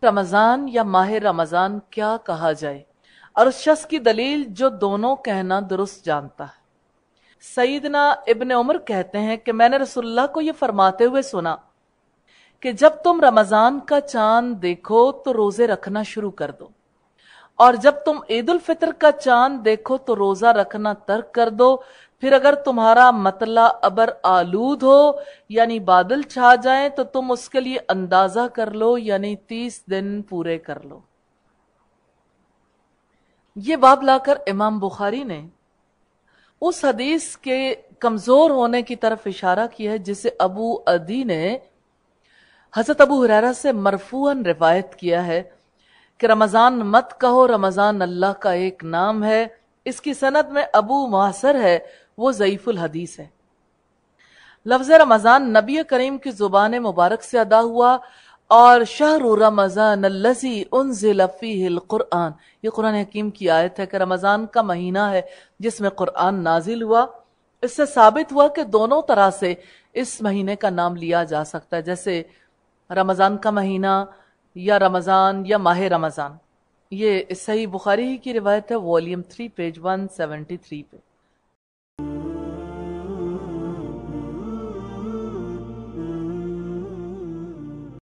رمضان یا ماہ رمضان کیا کہا جائے، اور اس شخص کی دلیل جو دونوں کہنا درست جانتا ہے۔ سیدنا ابن عمر کہتے ہیں کہ میں نے رسول اللہ کو یہ فرماتے ہوئے سنا کہ جب تم رمضان کا چاند دیکھو تو روزے رکھنا شروع کر دو، اور جب تم عید الفطر کا چاند دیکھو تو روزہ رکھنا ترک کر دو، پھر اگر تمہارا مطلع ابر آلود ہو یعنی بادل چھا جائیں تو تم اس کے لیے اندازہ کر لو، یعنی 30 دن پورے کر لو۔ یہ باب لا کر امام بخاری نے اس حدیث کے کمزور ہونے کی طرف اشارہ کیا ہے جسے ابو عدی نے حضرت ابو ہریرہ سے مرفوعاً روایت کیا ہے کہ رمضان مت کہو، رمضان اللہ کا ایک نام ہے۔ اس کی سند میں ابو معاصر ہے، وہ ضعیف الحدیث ہے۔ لفظ رمضان نبی کریم کی زبان مبارک سے ادا ہوا، اور شہر رمضان الذی انزل فیہ القرآن، یہ قرآن حکیم کی آیت ہے کہ رمضان کا مہینہ ہے جس میں قرآن نازل ہوا۔ اس سے ثابت ہوا کہ دونوں طرح سے اس مہینے کا نام لیا جا سکتا ہے، جیسے رمضان کا مہینہ یا رمضان یا ماہ رمضان۔ یہ صحیح بخاری کی روایت ہے، والیوم 3 پیج 173 پہ۔